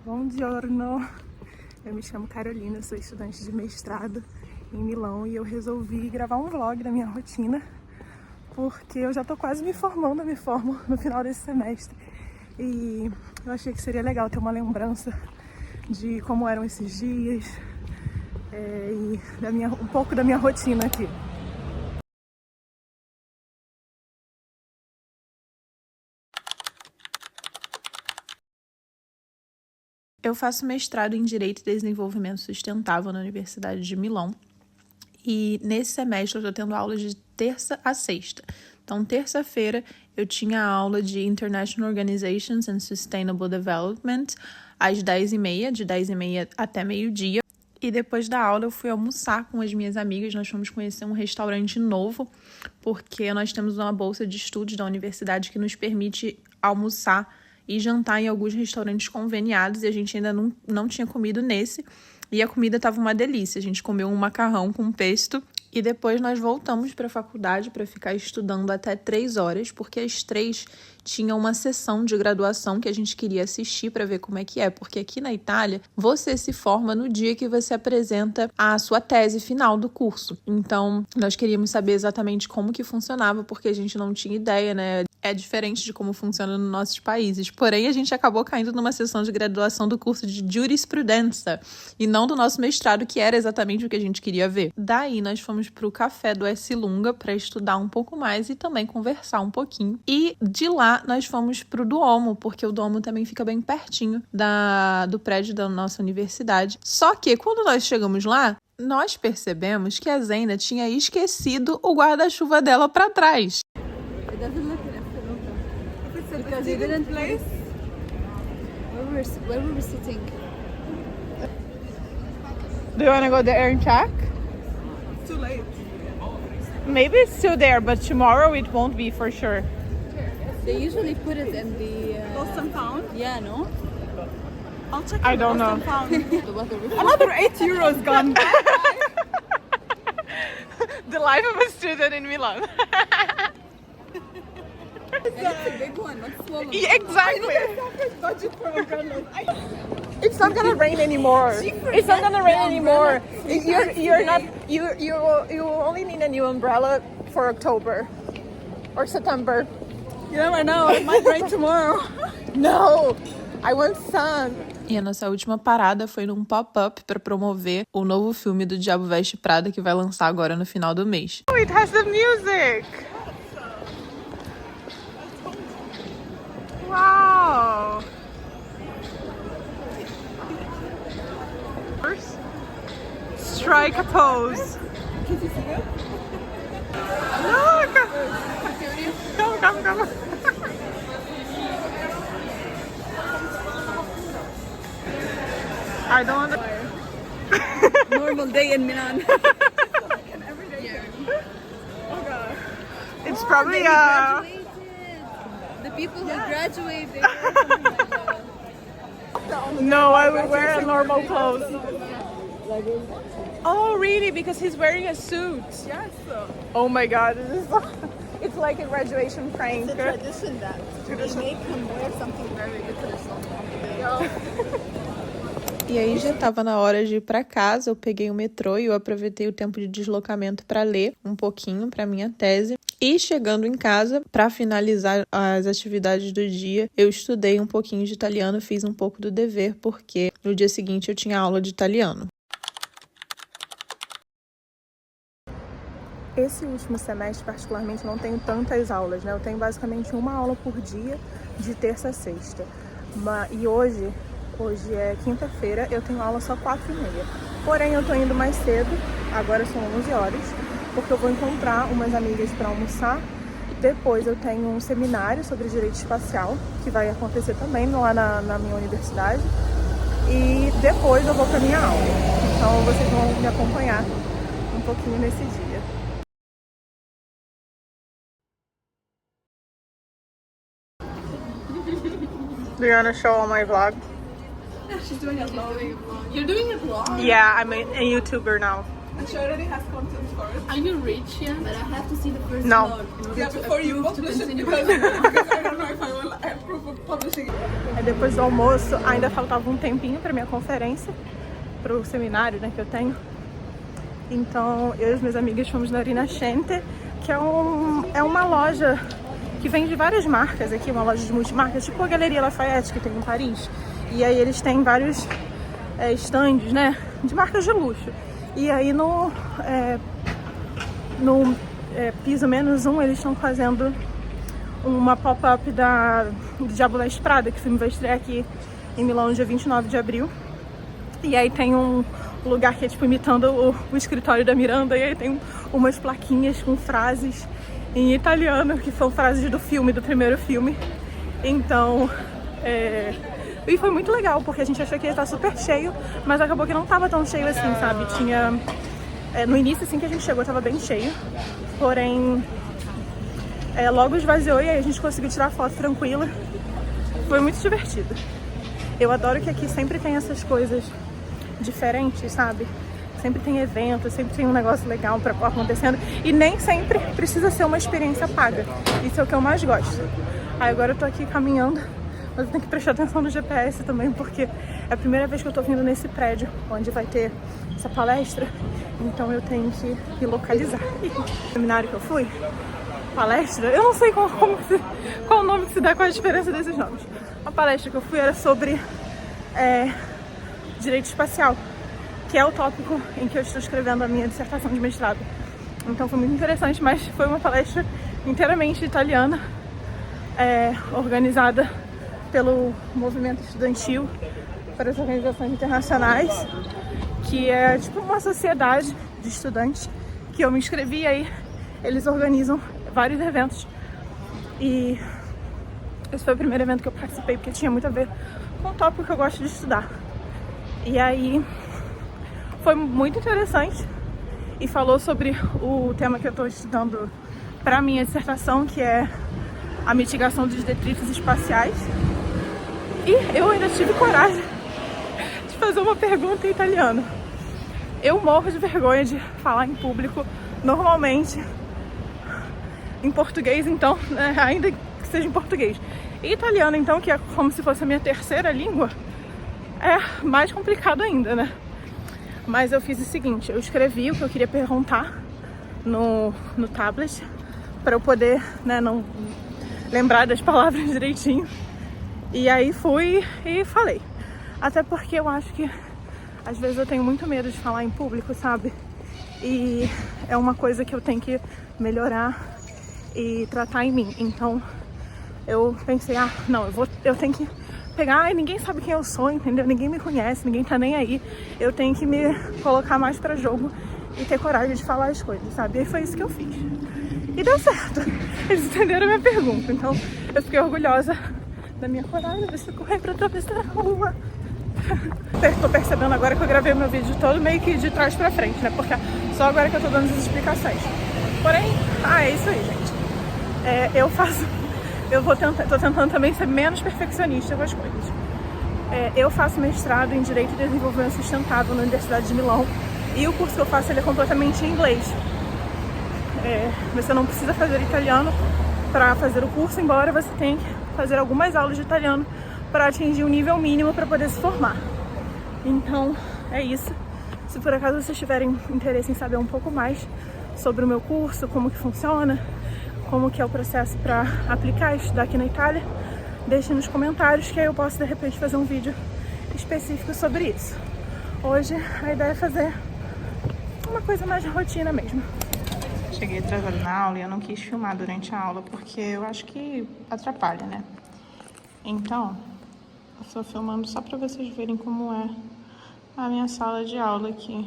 Buongiorno! Eu me chamo Carolina, eu sou estudante de mestrado em Milão e eu resolvi gravar um vlog da minha rotina porque eu já tô quase me formando, eu me formo no final desse semestre e eu achei que seria legal ter uma lembrança de como eram esses dias e um pouco da minha rotina aqui. Eu faço mestrado em Direito e Desenvolvimento Sustentável na Universidade de Milão e nesse semestre eu estou tendo aulas de terça a sexta. Então, terça-feira eu tinha aula de International Organizations and Sustainable Development às 10h30, de 10h30 até meio-dia. E depois da aula eu fui almoçar com as minhas amigas, nós fomos conhecer um restaurante novo, porque nós temos uma bolsa de estudos da universidade que nos permite almoçar e jantar em alguns restaurantes conveniados, e a gente ainda não tinha comido nesse, e a comida estava uma delícia. A gente comeu um macarrão com pesto, e depois nós voltamos para a faculdade para ficar estudando até 3 horas, porque às 3 tinha uma sessão de graduação que a gente queria assistir para ver como é que é, porque aqui na Itália você se forma no dia que você apresenta a sua tese final do curso. Então, nós queríamos saber exatamente como que funcionava, porque a gente não tinha ideia, né? É diferente de como funciona nos nossos países. Porém, a gente acabou caindo numa sessão de graduação do curso de jurisprudência e não do nosso mestrado, que era exatamente o que a gente queria ver. Daí, nós fomos para o café do S. Lunga para estudar um pouco mais e também conversar um pouquinho. E de lá, nós fomos para o Duomo, porque o Duomo também fica bem pertinho do prédio da nossa universidade. Só que, quando nós chegamos lá, nós percebemos que a Zena tinha esquecido o guarda-chuva dela para trás. Because we didn't place. Where were we sitting? Do you want to go there and check? It's too late. Maybe it's still there, but tomorrow it won't be for sure. They usually put it in the. Lost and found. Yeah, no. I'll check. I don't know. Another 8 euros gone. The life of a student in Milan. It's a big one, not small one. Yeah, exactly. Budget for umbrellas. It's not gonna rain anymore. It's not gonna rain anymore. You only need a new umbrella for October or September. You never know. It might rain tomorrow. No, I want sun. E a nossa última parada foi num pop-up para promover o novo filme do Diabo Veste Prada, que vai lançar agora no final do mês. Oh, it has the music. Wow. Strike a pose. Can you see it? Look. Come. I don't know. Normal day in Milan. An everyday thing. Oh god. It's probably The people who graduated. No, I would wear a normal clothes. Oh, really? Because he's wearing a suit. Yes. Oh my god, it's like a graduation prank. It's a tradition that they make him wear something very ridiculous. E aí já estava na hora de ir para casa, eu peguei o metrô e eu aproveitei o tempo de deslocamento para ler um pouquinho para minha tese. E chegando em casa, para finalizar as atividades do dia, eu estudei um pouquinho de italiano, fiz um pouco do dever, porque no dia seguinte eu tinha aula de italiano. Esse último semestre, particularmente, não tenho tantas aulas, né? Eu tenho basicamente uma aula por dia, de terça a sexta. E hoje é quinta-feira, eu tenho aula só 4h30. Porém, eu tô indo mais cedo, agora são 11 horas, porque eu vou encontrar umas amigas para almoçar. Depois eu tenho um seminário sobre direito espacial, que vai acontecer também lá na minha universidade. E depois eu vou para minha aula. Então vocês vão me acompanhar um pouquinho nesse dia. Do you want to show all my vlog? She's doing a vlog. You're doing a vlog? Yeah, I'm a YouTuber now. She already has content for it. Are you rich yet? But I have to see the first No. vlog in order Yeah, to before you approve to publish it, continue. because I don't know if I will approve of publishing it. Aí depois do almoço, ainda faltava um tempinho pra minha conferência, pro seminário, né, que eu tenho. Então, eu e as minhas amigas fomos na Rinascente, que é uma loja que vende várias marcas aqui, uma loja de multimarcas, tipo a Galeria Lafayette que tem em Paris. E aí eles têm vários stands, né, de marcas de luxo. E aí no piso -1 eles estão fazendo uma pop-up do Diabo Veste Prada, que o filme vai estrear aqui em Milão no dia 29 de abril. E aí tem um lugar que é tipo imitando o escritório da Miranda, e aí tem umas plaquinhas com frases em italiano, que são frases do filme, do primeiro filme. Então, e foi muito legal, porque a gente achou que ia estar super cheio, mas acabou que não tava tão cheio assim, sabe? Tinha... no início, assim que a gente chegou, tava bem cheio, porém logo esvaziou e aí a gente conseguiu tirar foto tranquila. Foi muito divertido. Eu adoro que aqui sempre tem essas coisas diferentes, sabe? Sempre tem evento, sempre tem um negócio legal pra acontecendo e nem sempre precisa ser uma experiência paga. Isso é o que eu mais gosto. Aí agora eu tô aqui caminhando, mas eu tenho que prestar atenção no GPS também, porque é a primeira vez que eu tô vindo nesse prédio onde vai ter essa palestra, então eu tenho que me localizar. O seminário que eu fui, palestra, eu não sei qual o nome que se dá, qual a diferença desses nomes. A palestra que eu fui era sobre direito espacial, que é o tópico em que eu estou escrevendo a minha dissertação de mestrado. Então foi muito interessante, mas foi uma palestra inteiramente italiana, organizada pelo movimento estudantil para as organizações internacionais, que é tipo uma sociedade de estudantes que eu me inscrevi, aí eles organizam vários eventos e esse foi o primeiro evento que eu participei, porque tinha muito a ver com o tópico que eu gosto de estudar. E aí foi muito interessante e falou sobre o tema que eu estou estudando para minha dissertação, que é a mitigação dos detritos espaciais. E eu ainda tive coragem de fazer uma pergunta em italiano. Eu morro de vergonha de falar em público normalmente em português, então, né, ainda que seja em português. E italiano, então, que é como se fosse a minha terceira língua, é mais complicado ainda, né? Mas eu fiz o seguinte, eu escrevi o que eu queria perguntar no tablet, para eu poder, né, não lembrar das palavras direitinho. E aí fui e falei. Até porque eu acho que às vezes eu tenho muito medo de falar em público, sabe? E é uma coisa que eu tenho que melhorar e tratar em mim. Então eu pensei, não, eu tenho que pegar, ninguém sabe quem eu sou, entendeu? Ninguém me conhece, ninguém tá nem aí. Eu tenho que me colocar mais pra jogo e ter coragem de falar as coisas, sabe? E aí foi isso que eu fiz. E deu certo. Eles entenderam a minha pergunta, então eu fiquei orgulhosa da minha coragem. Deixa eu correr pra atravessar a rua. Tô percebendo agora que eu gravei meu vídeo todo meio que de trás pra frente, né? Porque só agora que eu tô dando as explicações. Porém, é isso aí, gente. Tô tentando também ser menos perfeccionista com as coisas. Eu faço mestrado em Direito e Desenvolvimento Sustentável na Universidade de Milão. E o curso que eu faço ele é completamente em inglês. Você não precisa fazer italiano para fazer o curso, embora você tenha que fazer algumas aulas de italiano para atingir o nível mínimo para poder se formar. Então, é isso. Se por acaso vocês tiverem interesse em saber um pouco mais sobre o meu curso, como que funciona, como que é o processo para aplicar e estudar aqui na Itália, deixem nos comentários que aí eu posso de repente fazer um vídeo específico sobre isso. Hoje a ideia é fazer uma coisa mais de rotina mesmo. Cheguei atrasada na aula e eu não quis filmar durante a aula porque eu acho que atrapalha, né? Então, eu estou filmando só para vocês verem como é a minha sala de aula aqui.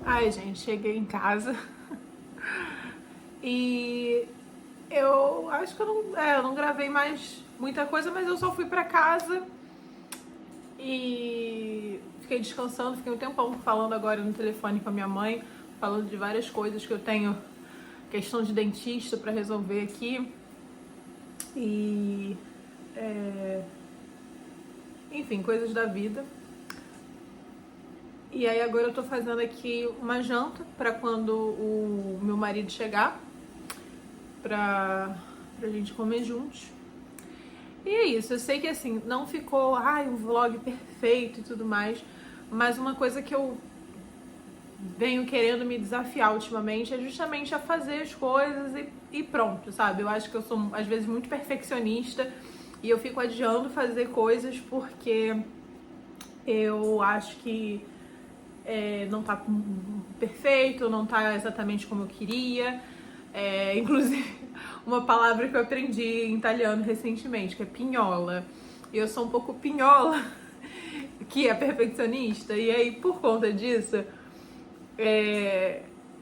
Ai, gente, cheguei em casa e eu acho que eu não gravei mais muita coisa, mas eu só fui pra casa e fiquei descansando, fiquei um tempão falando agora no telefone com a minha mãe, falando de várias coisas que eu tenho, questão de dentista pra resolver aqui. E... enfim, coisas da vida. E aí agora eu tô fazendo aqui uma janta pra quando o meu marido chegar, pra gente comer juntos. E é isso, eu sei que assim, não ficou, um vlog perfeito e tudo mais, mas uma coisa que eu venho querendo me desafiar ultimamente é justamente a fazer as coisas e pronto, sabe? Eu acho que eu sou, às vezes, muito perfeccionista e eu fico adiando fazer coisas porque eu acho que não tá perfeito, não tá exatamente como eu queria. Inclusive, uma palavra que eu aprendi em italiano recentemente, que é pinhola. E eu sou um pouco pinhola, que é perfeccionista, e aí, por conta disso,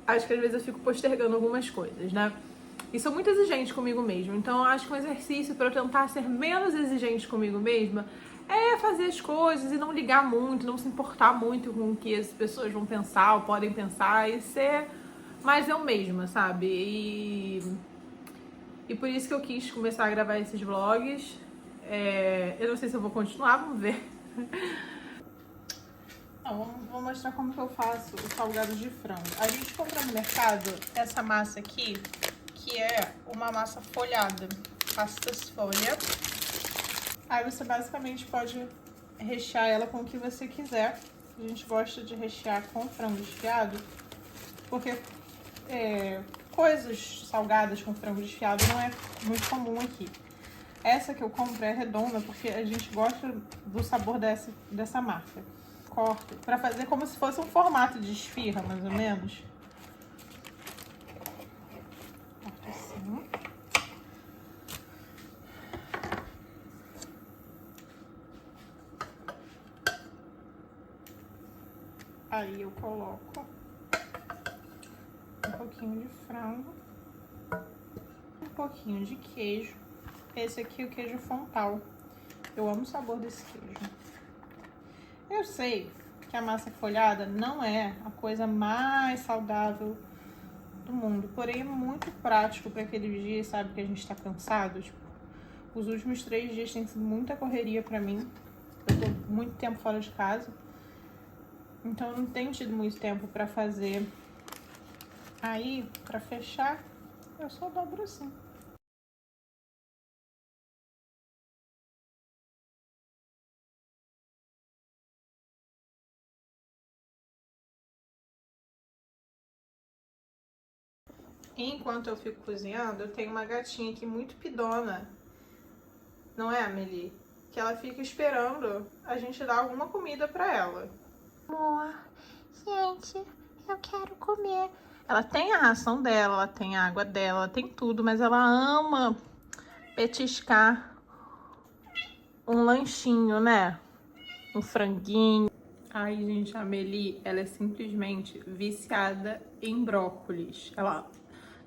acho que às vezes eu fico postergando algumas coisas, né? E sou muito exigente comigo mesma. Então eu acho que um exercício para eu tentar ser menos exigente comigo mesma é fazer as coisas e não ligar muito, não se importar muito com o que as pessoas vão pensar ou podem pensar e ser mais eu mesma, sabe? E por isso que eu quis começar a gravar esses vlogs. Eu não sei se eu vou continuar, vamos ver. Vou mostrar como que eu faço o salgado de frango. A gente compra no mercado essa massa aqui, que é uma massa folhada, pastas folha. Aí você basicamente pode rechear ela com o que você quiser. A gente gosta de rechear com frango desfiado, porque coisas salgadas com frango desfiado não é muito comum aqui. Essa que eu compro é redonda, porque a gente gosta do sabor dessa marca. Corto pra fazer como se fosse um formato de esfirra, mais ou menos. Corto assim. Aí eu coloco um pouquinho de frango, um pouquinho de queijo. Esse aqui é o queijo Fontal. Eu amo o sabor desse queijo. Eu sei que a massa folhada não é a coisa mais saudável do mundo, porém é muito prático para aqueles dias, sabe, que a gente tá cansado. Tipo, os últimos 3 dias tem sido muita correria pra mim. Eu tô muito tempo fora de casa, então eu não tenho tido muito tempo pra fazer. Aí, pra fechar, eu só dobro assim. E enquanto eu fico cozinhando, eu tenho uma gatinha aqui muito pidona. Não é, Amelie? Que ela fica esperando a gente dar alguma comida pra ela. Amor, gente, eu quero comer. Ela tem a ração dela, ela tem a água dela, ela tem tudo, mas ela ama petiscar um lanchinho, né? Um franguinho. Ai, gente, a Amelie, ela é simplesmente viciada em brócolis.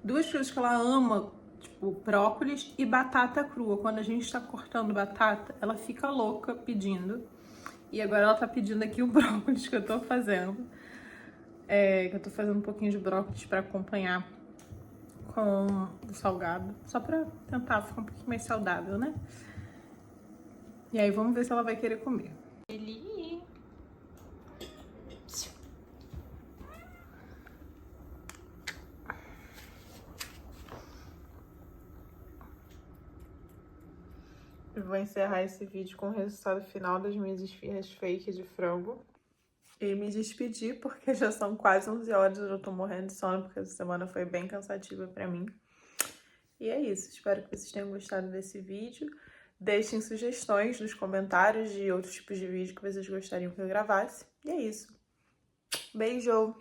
Duas coisas que ela ama, tipo, brócolis e batata crua. Quando a gente tá cortando batata, ela fica louca pedindo. E agora ela tá pedindo aqui o brócolis que eu tô fazendo. Que eu tô fazendo um pouquinho de brócolis pra acompanhar com o salgado. Só pra tentar ficar um pouquinho mais saudável, né? E aí vamos ver se ela vai querer comer. Eu vou encerrar esse vídeo com o resultado final das minhas esfirras fake de frango. E me despedir, porque já são quase 11 horas, eu já tô morrendo de sono, porque essa semana foi bem cansativa pra mim. E é isso, espero que vocês tenham gostado desse vídeo. Deixem sugestões nos comentários de outros tipos de vídeo que vocês gostariam que eu gravasse. E é isso. Beijo!